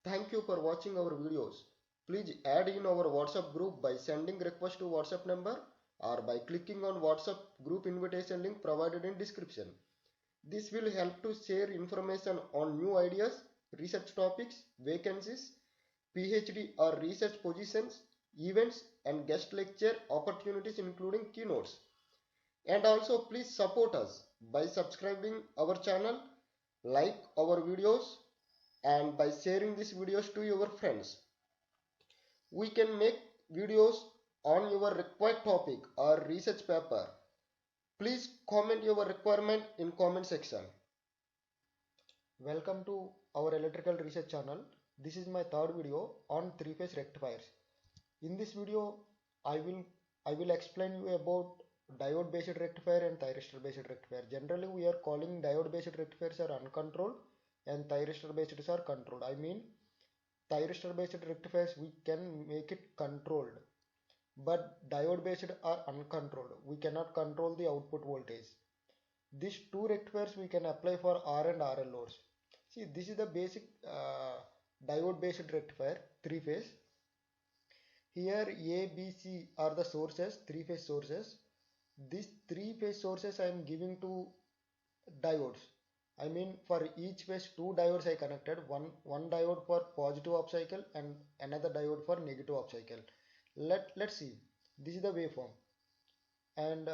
Thank you for watching our videos. Please add in our WhatsApp group by sending request to WhatsApp number or by clicking on WhatsApp group invitation link provided in description. This will help to share information on new ideas, research topics, vacancies, PhD or research positions, events and guest lecture opportunities including keynotes. And also please support us by subscribing our channel, like our videos and by sharing these videos to your friends. We can make videos on your required topic or research paper. Please comment your requirement in comment section. Welcome to our electrical research channel. This is my third video on three-phase rectifiers. In this video, I will explain you about diode based rectifier and thyristor based rectifier. Generally, we are calling diode based rectifiers are uncontrolled and thyristor based are controlled. I mean, thyristor based rectifiers we can make it controlled, but diode based are uncontrolled. We cannot control the output voltage. These two rectifiers we can apply for R and RL loads. See, this is the basic diode based rectifier, three phase. Here A, B, C are the sources, three phase sources. These three phase sources I am giving to diodes. I mean, for each phase two diodes I connected, one diode for positive half cycle and another diode for negative half cycle. Let's see. This is the waveform, and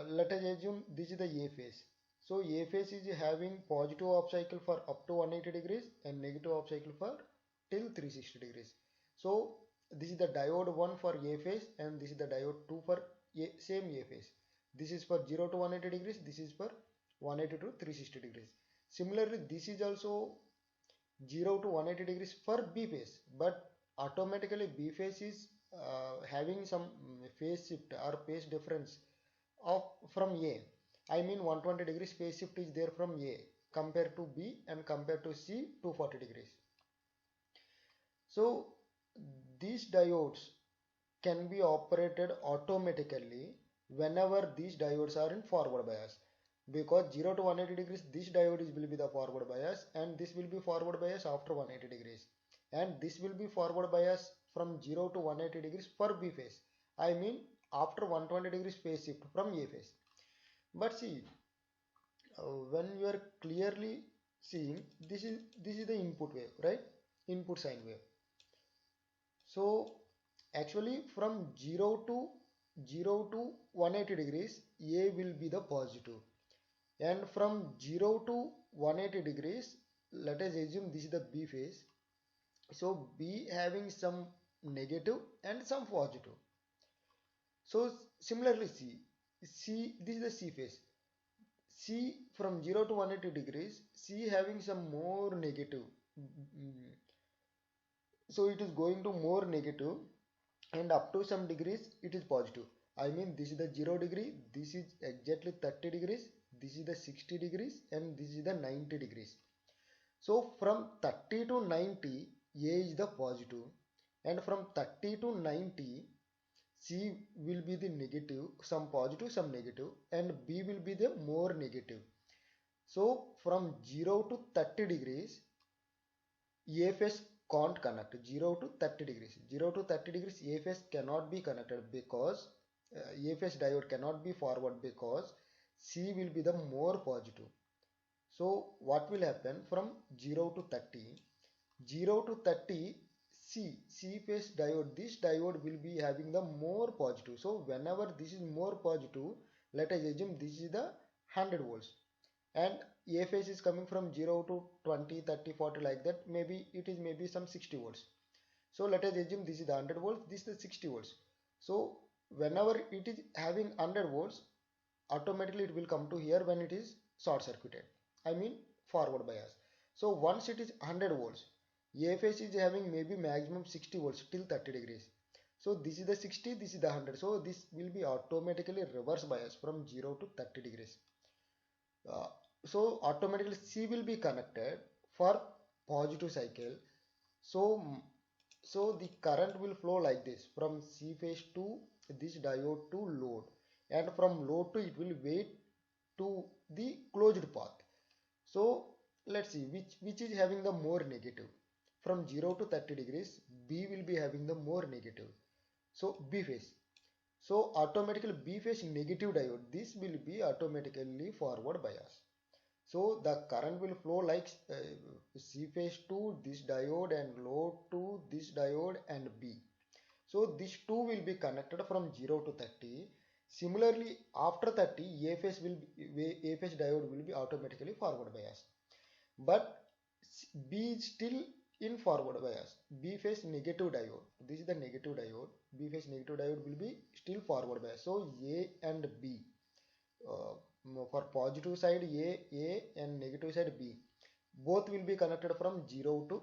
let us assume this is the A phase. So A phase is having positive half cycle for up to 180 degrees and negative half cycle for till 360 degrees. So this is the diode 1 for A phase and this is the diode 2 for same A phase. This is for 0 to 180 degrees, this is for 180 to 360 degrees. Similarly, this is also 0 to 180 degrees for B phase, but automatically B phase is having some phase shift or phase difference of from A. I mean 120 degrees phase shift is there from A compared to B and compared to C 240 degrees. So these diodes can be operated automatically whenever these diodes are in forward bias, because 0 to 180 degrees this diode will be the forward bias and this will be forward bias after 180 degrees, and this will be forward bias from 0 to 180 degrees for B phase. I mean after 120 degrees phase shift from A phase. But see, when you are clearly seeing, this is the input wave, right? Input sine wave. So actually from 0 to 180 degrees A will be the positive, and from 0 to 180 degrees, let us assume this is the B phase. So B having some negative and some positive. So similarly C, this is the C phase. C from 0 to 180 degrees, C having some more negative. So it is going to more negative, and up to some degrees it is positive. I mean this is the 0 degree, this is exactly 30 degrees, this is the 60 degrees and this is the 90 degrees. So from 30 to 90 A is the positive, and from 30 to 90 C will be the negative, some positive some negative, and B will be the more negative. So from 0 to 30 degrees A phase can't connect. 0 to 30 degrees, 0 to 30 degrees A phase cannot be connected because A phase diode cannot be forward because C will be the more positive. So what will happen from 0 to 30? 0 to 30 C phase diode, this diode will be having the more positive. So whenever this is more positive, let us assume this is the 100 volts, and A phase is coming from 0 to 20, 30, 40 like that. Maybe it is maybe some 60 volts. So let us assume this is the 100 volts, this is the 60 volts. So whenever it is having 100 volts, automatically it will come to here when it is short circuited. I mean forward bias. So once it is 100 volts, A phase is having maybe maximum 60 volts till 30 degrees. So this is the 60, this is the 100. So this will be automatically reverse bias from 0 to 30 degrees. Uh, so automatically C will be connected for positive cycle. So so the current will flow like this from C phase to this diode to load, and from load to it will wait to the closed path. So let's see which is having the more negative. from 0 to 30 degrees, B will be having the more negative. So B phase. So automatically B phase negative diode, this will be automatically forward bias. So the current will flow like C phase to this diode and load to this diode and B. So these two will be connected from 0 to 30. Similarly, after 30, A phase diode will be automatically forward bias. But B is still in forward bias. B phase negative diode. This is the negative diode. B phase negative diode will be still forward bias. So A and B. Uh, for positive side A and negative side B. Both will be connected from 0 to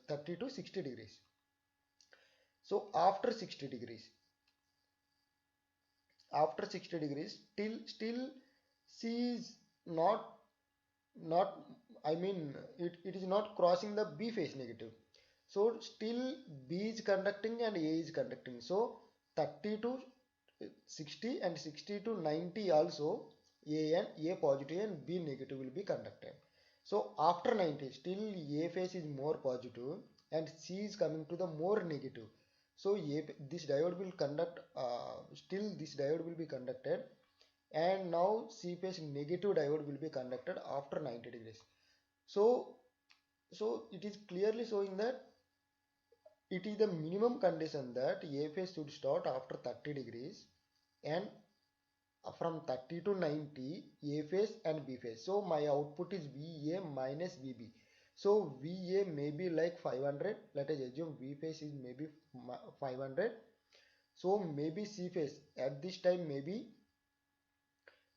30 to 60 degrees. So after 60 degrees, still C is not I mean it is not crossing the B phase negative. So still B is conducting and A is conducting. So 30 to 60 and 60 to 90 also A positive and B negative will be conducted. So after 90 still A phase is more positive and C is coming to the more negative. So this diode will conduct still this diode will be conducted, and now C phase negative diode will be conducted after 90 degrees. So it is clearly showing that it is the minimum condition that A phase should start after 30 degrees and from 30 to 90 A phase and B phase. So my output is VA minus VB. So VA may be like 500. Let us assume V phase is maybe 500. So maybe C phase at this time maybe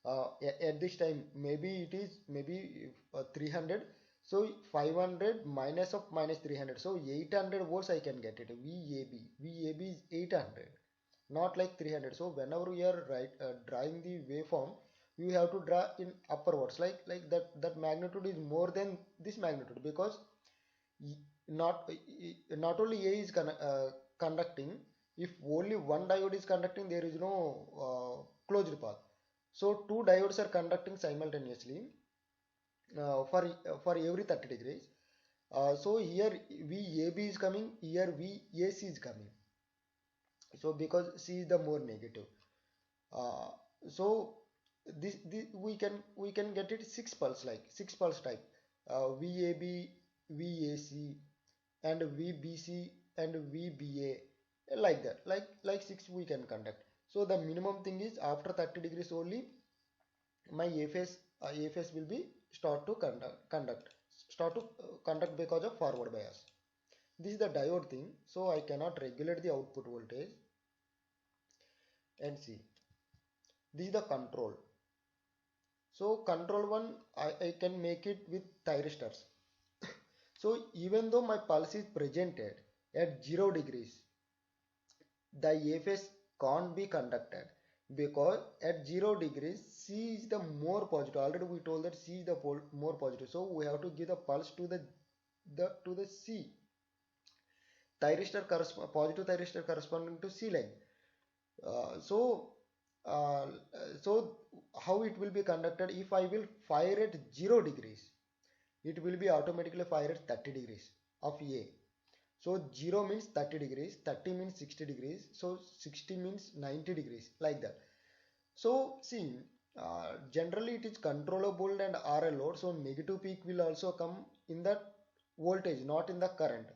it is maybe 300. So 500 minus of minus 300. So 800 volts I can get it. VAB is 800, not like 300. So whenever we are drawing the waveform, you have to draw in upwards, like that magnitude is more than this magnitude, because not only A is conducting. If only one diode is conducting, there is no closed path. So two diodes are conducting simultaneously for every 30 degrees. So here VAB is coming, here VAC is coming. So because C is the more negative. Uh, so this we can get it six pulse, like six pulse type. VAB, VAC, and VBC and VBA, like that, like six we can conduct. So the minimum thing is after 30 degrees only my A phase will be start to conduct because of forward bias. This is the diode thing. So I cannot regulate the output voltage. And see, this is the control. So control one, I can make it with thyristors. So even though my pulse is presented at 0 degrees, the A phase can't be conducted, because at 0 degrees C is the more positive. Already we told that C is the more positive. So we have to give the pulse to the C. Positive thyristor corresponding to C line. Uh, so uh, so how it will be conducted? If I will fire at 0 degrees, it will be automatically fire at 30 degrees of A. So 0 means 30 degrees, 30 means 60 degrees, so 60 means 90 degrees, like that. So see, generally it is controllable and RL load, so negative peak will also come in the voltage, not in the current.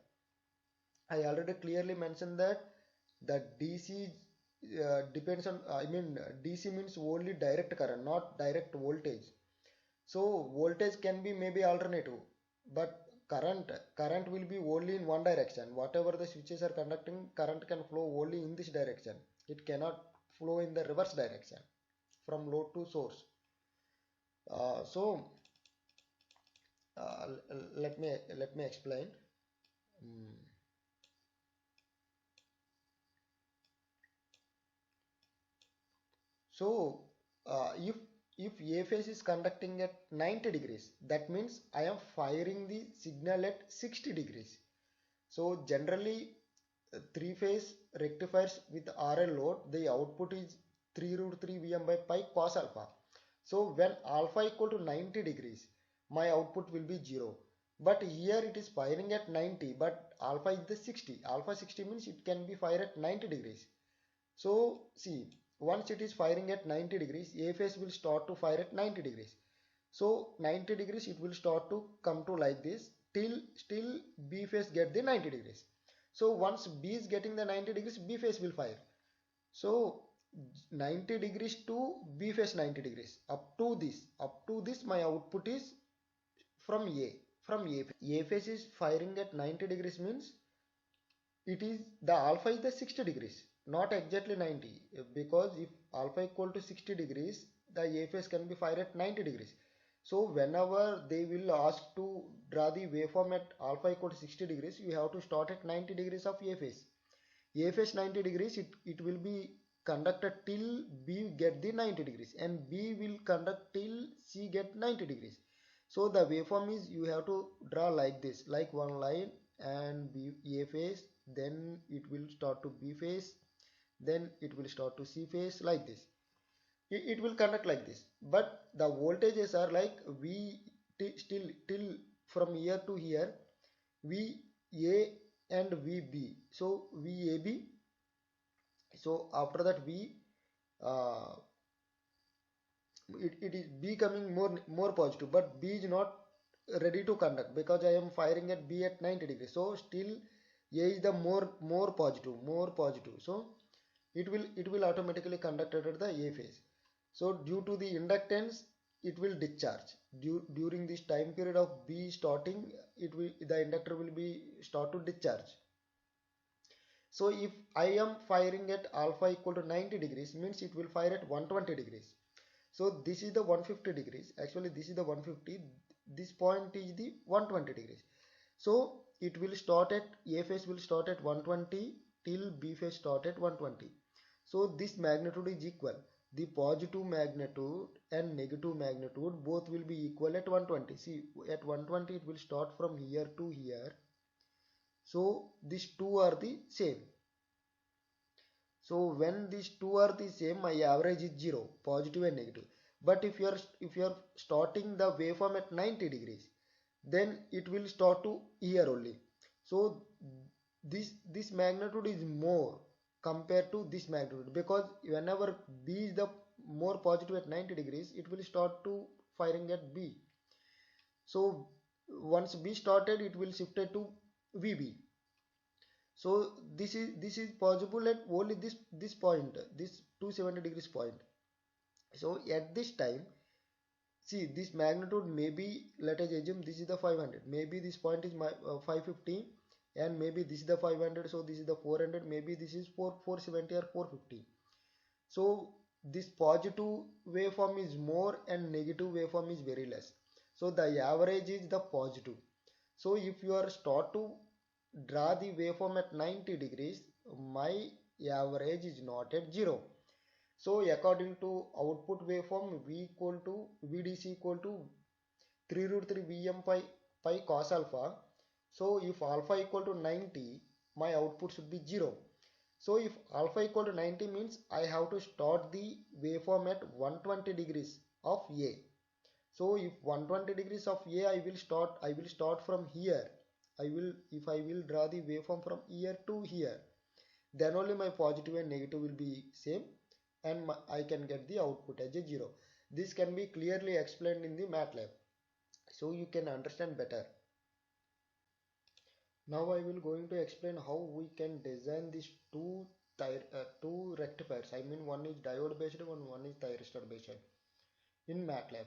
I already clearly mentioned that the DC depends on, DC means only direct current, not direct voltage. So voltage can be maybe alternative, but current will be only in one direction. Whatever the switches are conducting, current can flow only in this direction. It cannot flow in the reverse direction from load to source. So let me explain. Mm. So if A phase is conducting at 90 degrees, that means I am firing the signal at 60 degrees. So generally three phase rectifiers with RL load, the output is 3 root 3 Vm by pi cos alpha. So when alpha equal to 90 degrees, my output will be 0. but here it is firing at 90, but alpha is the 60. Alpha 60 means it can be fired at 90 degrees. So see, once it is firing at 90 degrees, A phase will start to fire at 90 degrees. So 90 degrees it will start to come to like this till still B phase get the 90 degrees. So once B is getting the 90 degrees, B phase will fire. So 90 degrees to B phase 90 degrees. Up to this my output is from A. From A phase. A phase is firing at 90 degrees means it is the alpha is the 60 degrees, not exactly 90, because if alpha equal to 60 degrees, the A phase can be fired at 90 degrees. So whenever they will ask to draw the waveform at alpha equal to 60 degrees, you have to start at 90 degrees of A phase. A phase 90 degrees, it will be conducted till B get the 90 degrees, and B will conduct till C get 90 degrees. So the waveform is you have to draw like this, like one line and B A phase, then it will start to B phase, then it will start to C phase, like this. It will conduct like this. But the voltages are like V still till from here to here, VA and VB. So VAB. So after that uh, it is becoming more positive, but B is not ready to conduct because I am firing at B at 90 degrees. So still A is the more positive. So it will automatically conduct at the A phase. So due to the inductance, it will discharge. During this time period of B starting, the inductor will be start to discharge. So if I am firing at alpha equal to 90 degrees, means it will fire at 120 degrees. So this is the 150 degrees. Actually, this is the 150. This point is the 120 degrees. So it will start at A phase will start at 120 till B phase start at 120. So this magnitude is equal. The positive magnitude and negative magnitude both will be equal at 120. See, at 120 it will start from here to here. So these two are the same. So when these two are the same, my average is 0, positive and negative. But if you are starting the waveform at 90 degrees, then it will start to here only. So this magnitude is more compared to this magnitude, because whenever B is the more positive at 90 degrees, it will start to firing at B. So once B started, it will shift it to VB. So this is possible at only this point, this 270 degrees point. So at this time, see, this magnitude may be, let us assume this is the 500, maybe this point is my 550, and maybe this is the 500, so this is the 400, maybe this is 470 or 450. So this positive waveform is more and negative waveform is very less. So the average is the positive. So if you are start to draw the waveform at 90 degrees, my average is not at 0. So according to output waveform, VDC equal to 3 root 3 Vm pi cos alpha. So if alpha equal to 90, my output should be 0. So if alpha equal to 90 means I have to start the waveform at 120 degrees of A. So if 120 degrees of A, I will start from here. If I will draw the waveform from here to here, then only my positive and negative will be same, and I can get the output as a 0. This can be clearly explained in the MATLAB, so you can understand better. Now I will going to explain how we can design these two rectifiers. I mean, one is diode based and one is thyristor based in MATLAB.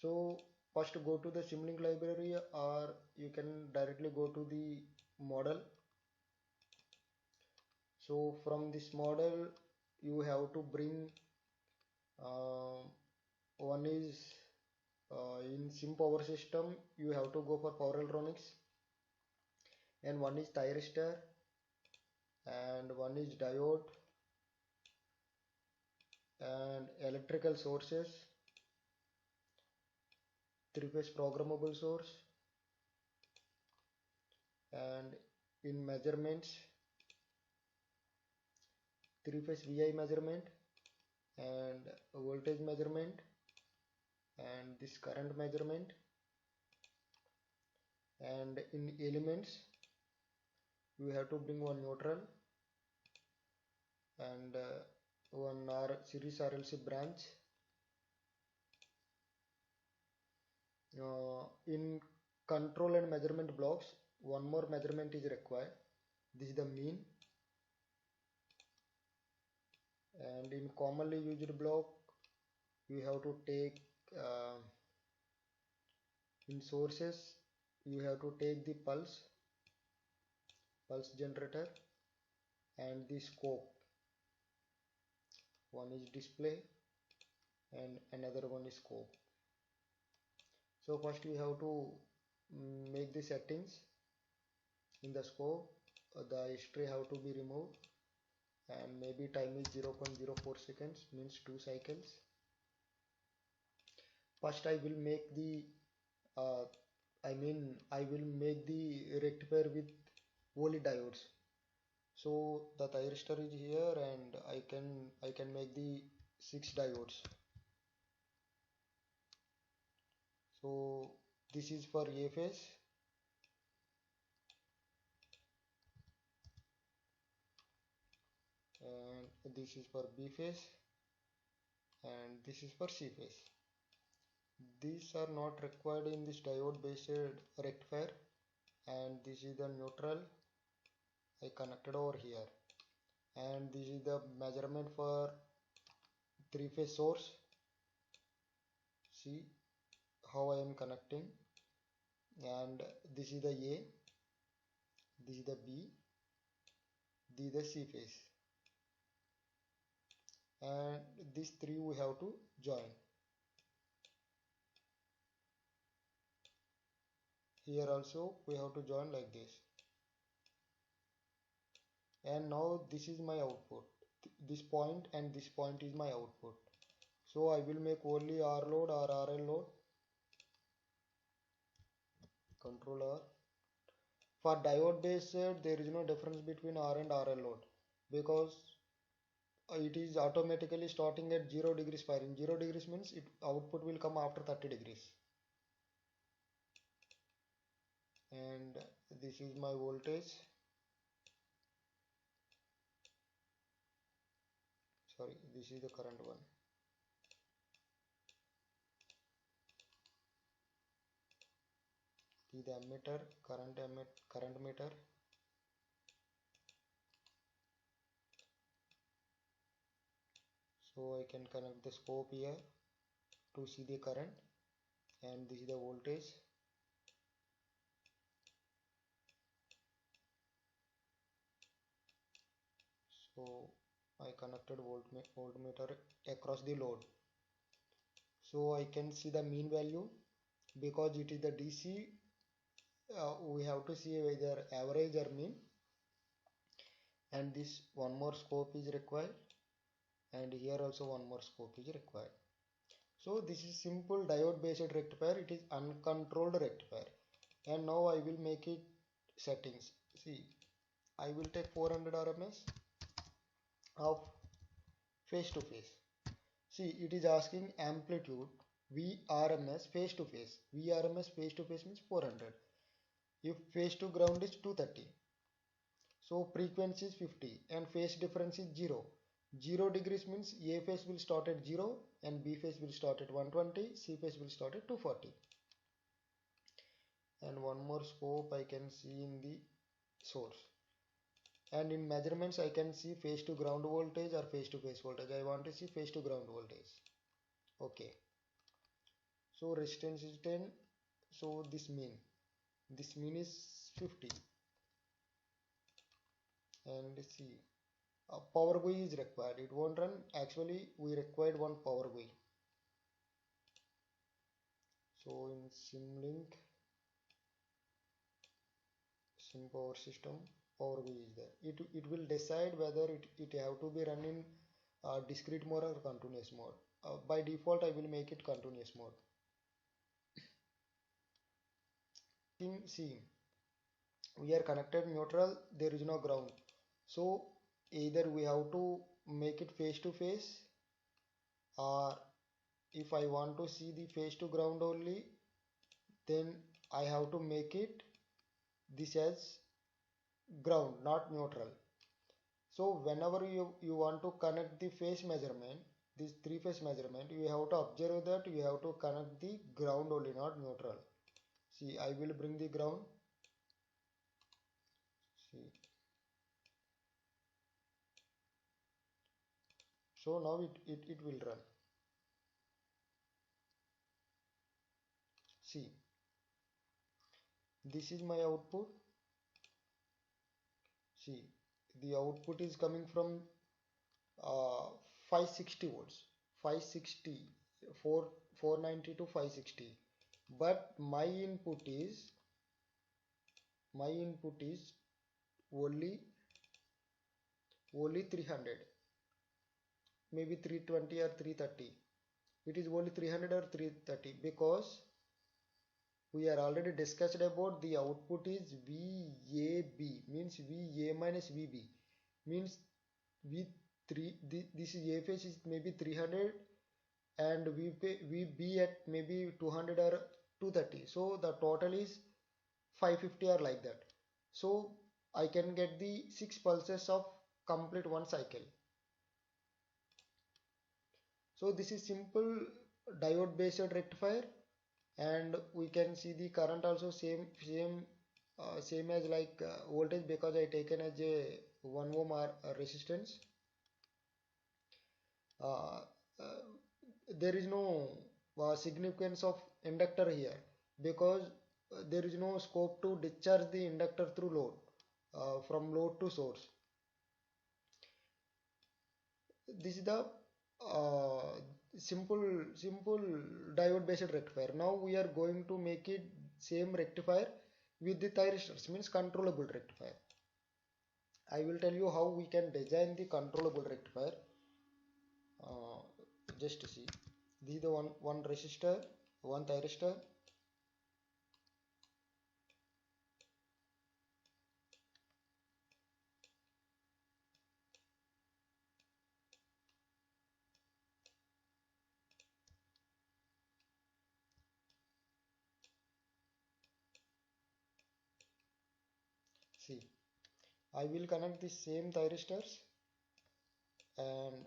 So first go to the Simulink library, or you can directly go to the model. So from this model you have to bring one is in sim power system, you have to go for power electronics, and one is thyristor, and one is diode, and electrical sources, three-phase programmable source, and in measurements, three-phase VI measurement, and voltage measurement, and this current measurement, And in elements we have to bring one neutral and one series RLC branch. In control and measurement blocks, one more measurement is required. This is the mean. And in commonly used block, we have to take in sources, you have to take the pulse generator and the scope. One is display and another one is scope. So first we have to make the settings in the scope. The history have to be removed and maybe time is 0.04 seconds, means 2 cycles. First I will make the I will make the rectifier with only diodes. So the thyristor is here and I can make the 6 diodes. So this is for A phase and this is for B phase and this is for C phase. These are not required in this diode based rectifier, and this is the neutral I connected over here, and this is the measurement for 3-phase source. See how I am connecting, and this is the A, this is the B, this is the C phase, and these three we have to join. Here also we have to join like this, and now this is my output. This point and this point is my output. So I will make only R load or RL load, control R. For diode based there is no difference between R and RL load, because it is automatically starting at 0 degrees firing. 0 degrees means it output will come after 30 degrees. And this is my voltage. Sorry, this is the current one. This is the ammeter, current meter. So I can connect the scope here to see the current, and this is the voltage. So I connected voltmeter across the load, so I can see the mean value. Because it is the DC, we have to see whether average or mean, and this one more scope is required, and here also one more scope is required. So this is simple diode based rectifier. It is uncontrolled rectifier, and now I will make it settings. See, I will take 400 RMS of phase to phase. See, it is asking amplitude VRMS phase to phase. VRMS phase to phase means 400. If phase to ground is 230. So frequency is 50 and phase difference is 0. 0 degrees means A phase will start at 0 and B phase will start at 120, C phase will start at 240. And one more scope I can see in the source. And in measurements I can see phase to ground voltage or phase to phase voltage. I want to see phase to ground voltage. Okay. So resistance is 10. So this mean is 50. And see, a power buoy is required. It won't run. Actually we required one power buoy. So in Simlink, Sim power system, power buoy is there. It will decide whether it have to be run in discrete mode or continuous mode. By default I will make it continuous mode. See, we are connected neutral, there is no ground. So either we have to make it face to face, or if I want to see the face to ground only, then I have to make it this as ground, not neutral. So whenever you want to connect the phase measurement, this three phase measurement, you have to observe that you have to connect the ground only, not neutral. See, I will bring the ground. See, so now it will run. See, this is my output. See, the output is coming from uh, 560 volts, 560, 490 to 560. But my input is only 300, maybe 320 or 330. It is only 300 or 330 because we are already discussed about the output is VAB, means VA minus VB, means V3, this is A phase is maybe 300 and VB at maybe 200 or 230. So the total is 550 or like that. So I can get the 6 pulses of complete one cycle. So this is simple diode based rectifier, and we can see the current also same as like voltage, because I taken as a 1 ohm resistance. Uh, uh, there is no significance of inductor here, because there is no scope to discharge the inductor through load, from load to source. This is the uh, simple diode based rectifier. Now we are going to make it same rectifier with the thyristors, means controllable rectifier. I will tell you how we can design the controllable rectifier. uh, just see, this is the one resistor, one thyristor. See, I will connect the same thyristors, and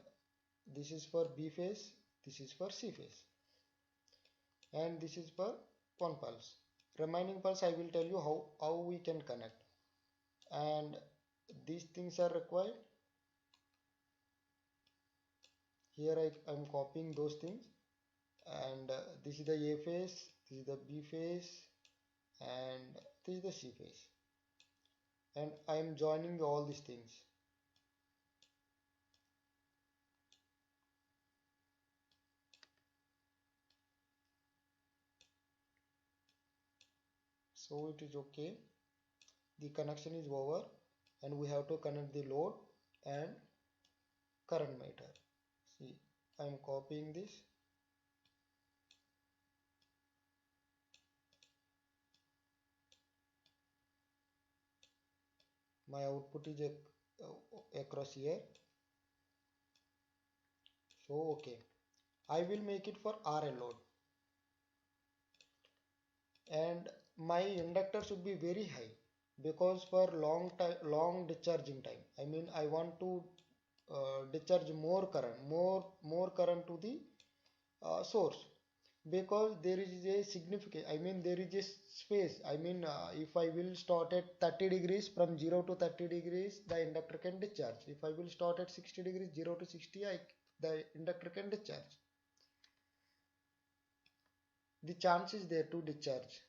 this is for B phase, this is for C phase, and this is for one pulse. Remaining pulse I will tell you how we can connect, and these things are required. Here I am copying those things, and this is the A phase, this is the B phase, and this is the C phase, and I am joining all these things. So it is okay, the connection is over, and we have to connect the load and current meter. See, I am copying this. My output is across here. So okay, I will make it for RL load, and my inductor should be very high, because for long discharging time, I mean I want to discharge more current to the source, because there is a significant, I mean there is a space, I mean if I will start at 30 degrees, from 0 to 30 degrees the inductor can discharge. If I will start at 60 degrees, 0 to 60, the inductor can discharge. The chance is there to discharge.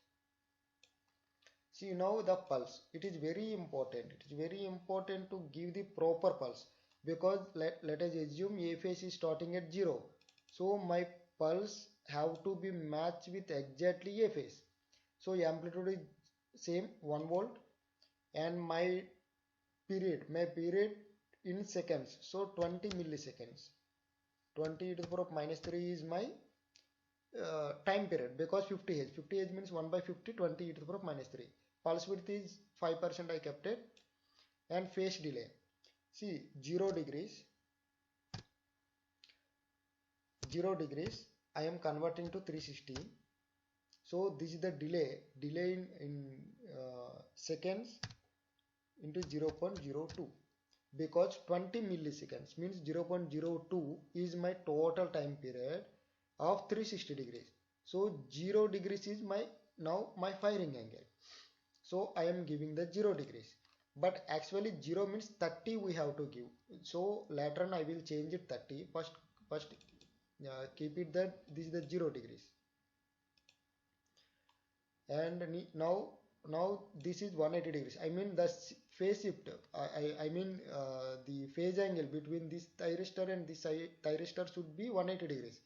See, now the pulse, it is very important. It is very important to give the proper pulse, because let us assume A phase is starting at 0. So my pulse have to be matched with exactly A phase. So amplitude is same 1 volt, and my period in seconds. So 20 milliseconds. 20 to the power of minus 3 is my time period, because 50 Hz. 50 Hz means 1 by 50, 20 e to the power of minus 3. Pulse width is 5% I kept it, and phase delay. See, 0 degrees, 0 degrees, I am converting to 360. So this is the delay in seconds into 0.02, because 20 milliseconds means 0.02 is my total time period of 360 degrees. So 0 degrees is my firing angle. So I am giving the 0 degrees, but actually 0 means 30 we have to give. So later on I will change it 30. First keep it that this is the 0 degrees, and now this is 180 degrees. I mean the phase shift, I mean the phase angle between this thyristor and this thyristor should be 180 degrees,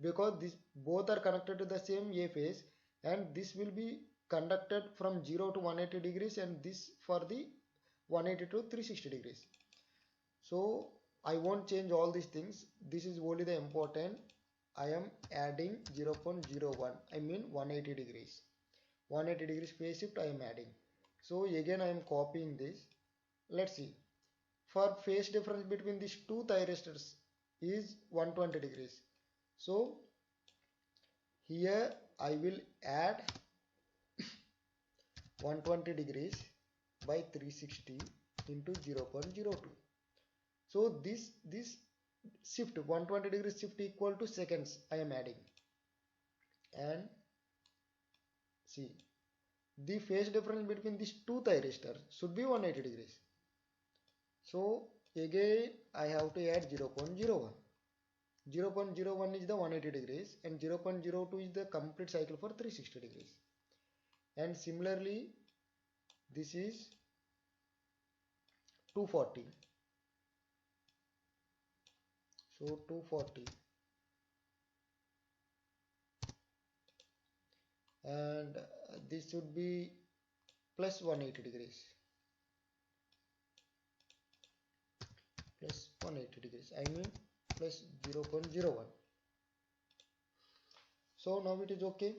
because this both are connected to the same A phase, and this will be conducted from 0 to 180 degrees, and this for the 180 to 360 degrees. So I won't change all these things. This is only the important. I am adding 0.01, I mean 180 degrees. 180 degrees phase shift I am adding. So again I am copying this. Let's see. For phase difference between these two thyristors is 120 degrees. So here I will add 120 degrees by 360 into 0.02. So this shift 120 degrees shift equal to seconds I am adding. And see, the phase difference between these two thyristors should be 180 degrees. So again I have to add 0.01. 0.01 is the 180 degrees, and 0.02 is the complete cycle for 360 degrees. And similarly this is 240. So 240, and this should be plus 180 degrees, plus 180 degrees, I mean plus 0.01. So now it is okay.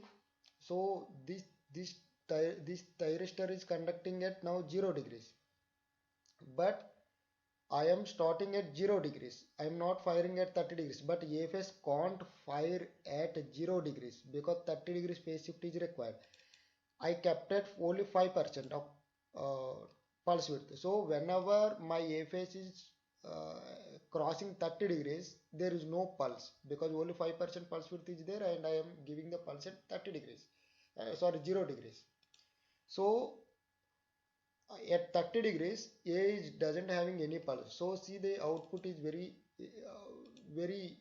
So this thyristor is conducting at now 0 degrees, but I am starting at 0 degrees. I am not firing at 30 degrees, but AFS can't fire at 0 degrees because 30 degrees phase shift is required. I kept at only 5% of pulse width. So whenever my AFS is crossing 30 degrees, there is no pulse, because only 5% pulse width is there, and I am giving the pulse at 30 degrees. Sorry, 0 degrees. So at 30 degrees A doesn't having any pulse, so see the output is very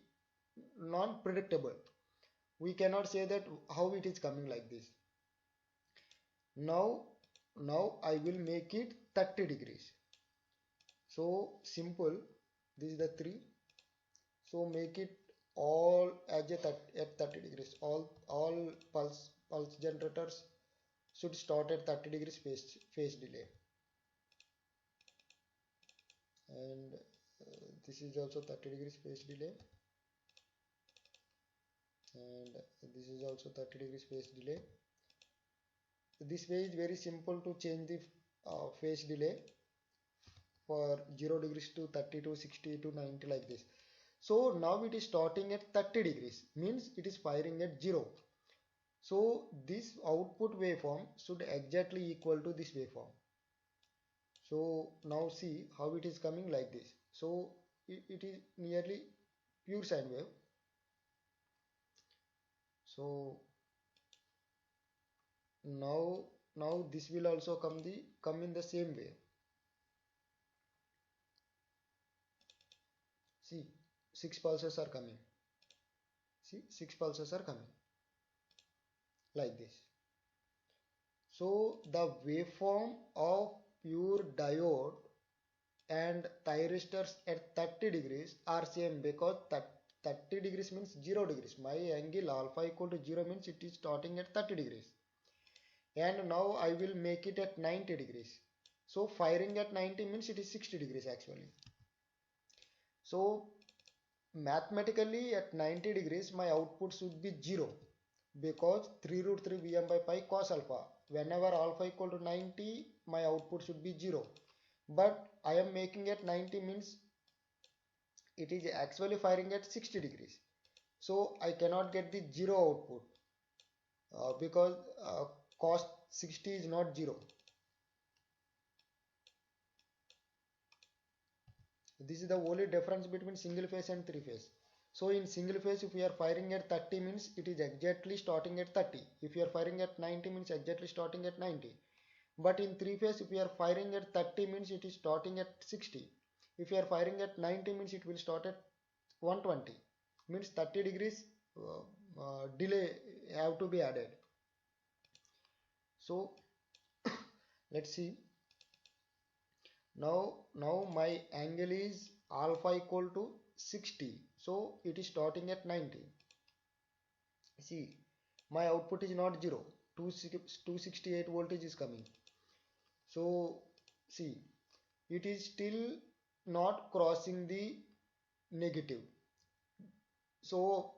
non-predictable. We cannot say that how it is coming like this. Now I will make it 30 degrees. So simple, this is the 3. So make it all as at 30 degrees. All pulse generators should start at 30 degrees phase delay. And this is also 30 degrees phase delay, and this is also 30 degrees phase delay. This way is very simple to change the phase delay for 0 degrees to 30 to 60 to 90 like this. So now it is starting at 30 degrees, means it is firing at 0. So this output waveform should exactly equal to this waveform. So now see how it is coming like this. So it is nearly pure sine wave. So now this will also come in the same way. See, 6 pulses are coming. See, 6 pulses are coming like this. So the waveform of pure diode and thyristors at 30 degrees are same, because 30 degrees means 0 degrees. My angle alpha equal to 0 means it is starting at 30 degrees. And now I will make it at 90 degrees. So firing at 90 means it is 60 degrees actually. So mathematically at 90 degrees my output should be 0, because 3 root 3 Vm by pi cos alpha. Whenever alpha equal to 90, my output should be 0. But I am making it 90 means it is actually firing at 60 degrees. So I cannot get the 0 output because cos 60 is not 0. This is the only difference between single phase and three phase. So in single phase, if we are firing at 30 means it is exactly starting at 30. If you are firing at 90 means exactly starting at 90. But in three phase, if we are firing at 30 means it is starting at 60. If you are firing at 90 means it will start at 120. Means 30 degrees delay have to be added. So let's see. Now my angle is alpha equal to 60. So it is starting at 90. See, my output is not 0. 268 voltage is coming. So see, it is still not crossing the negative. So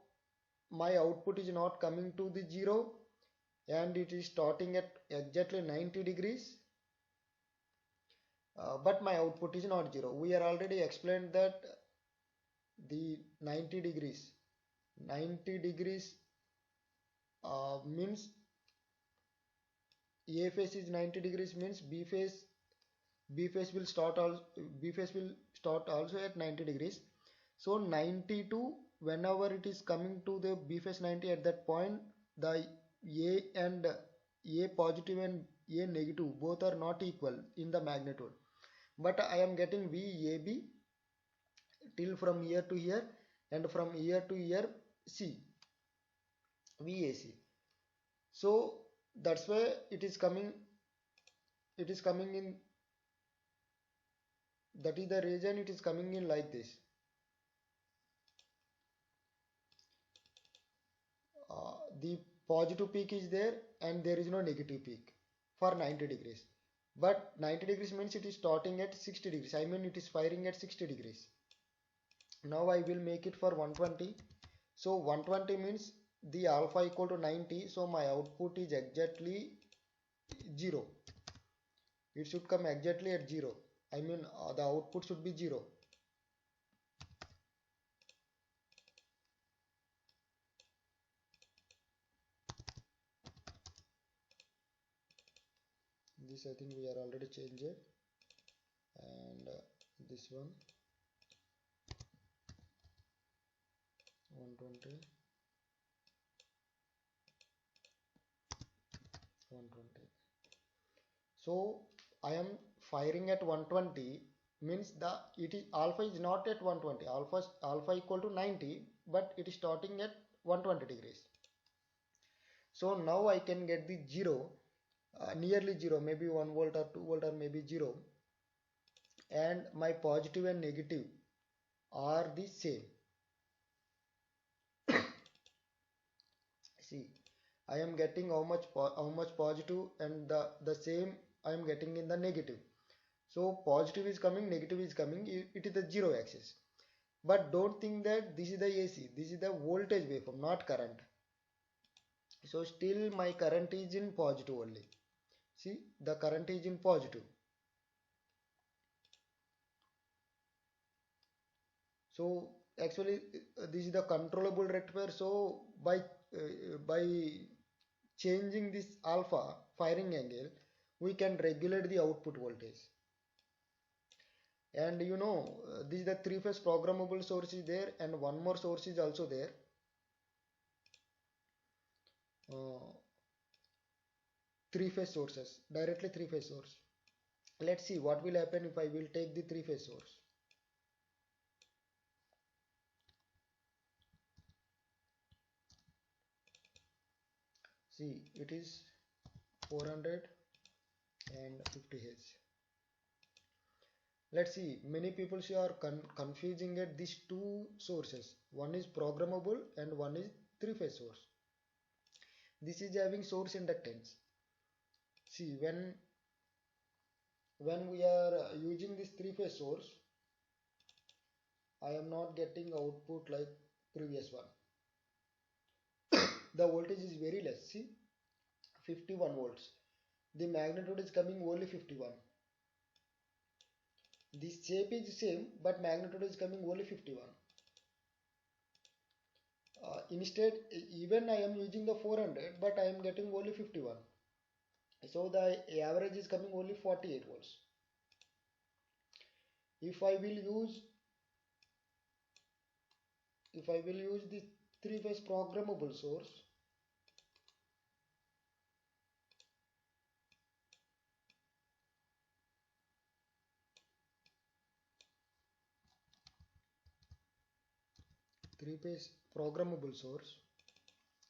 my output is not coming to the 0 and it is starting at exactly 90 degrees. But my output is not 0. We are already explained that the 90 degrees means A phase is 90 degrees means B phase will start also at 90 degrees. So 90 to whenever it is coming to the B phase 90, at that point the A positive and A negative both are not equal in the magnitude. But I am getting VAB till from here to here and from here to here C VAC. So that's why it is coming in, that is the reason it is coming in like this. The positive peak is there and there is no negative peak for 90 degrees, but 90 degrees means it is starting at 60 degrees, I mean it is firing at 60 degrees. Now I will make it for 120. So 120 means the alpha equal to 90, so my output is exactly 0. It should come exactly at 0, I mean the output should be 0. This I think we are already changed, and this one 120 120. So I am firing at 120 means the it is alpha is not at 120, alpha equal to 90, but it is starting at 120 degrees. So now I can get the 0, nearly 0, maybe 1 volt or 2 volt or maybe 0, and my positive and negative are the same. See, I am getting how much positive, and the same I am getting in the negative. So positive is coming, negative is coming, it is the 0 axis. But don't think that this is the AC, this is the voltage waveform, not current. So still my current is in positive only. See, the current is in positive. So actually this is the controllable rectifier. So by changing this alpha firing angle, we can regulate the output voltage. And this is the three phase programmable source is there, and one more source is also there. Three phase sources, directly three phase source. Let's see what will happen if I will take the three phase source. See, it is 450 Hz. Let's see, many people are confusing at these two sources. One is programmable and one is three phase source. This is having source inductance. See, when we are using this three phase source, I am not getting output like previous one. The voltage is very less. See, 51 volts. The magnitude is coming only 51. The shape is same, but magnitude is coming only 51. Instead, even I am using the 400, but I am getting only 51. So the average is coming only 48 volts. If I will use if I will use the three-phase programmable source,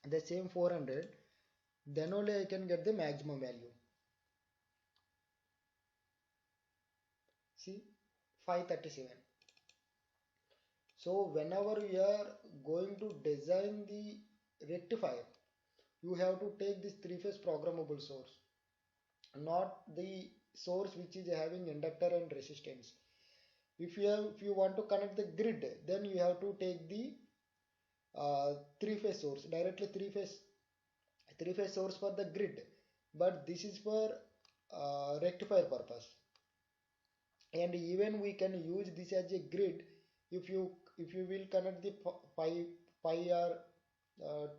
the same 400, then only I can get the maximum value. See, 537. So whenever you are going to design the rectifier, you have to take this three-phase programmable source, not the source which is having inductor and resistance. If you want to connect the grid, then you have to take the three-phase source, directly three-phase source for the grid. But this is for rectifier purpose. And even we can use this as a grid if you will connect the pi or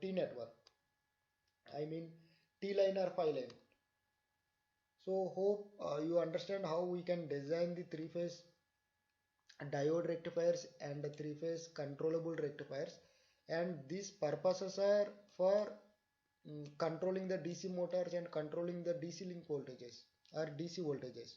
T network. I mean T line or phi line. So hope you understand how we can design the three-phase diode rectifiers and the three-phase controllable rectifiers, and these purposes are for controlling the DC motors and controlling the DC link voltages or DC voltages.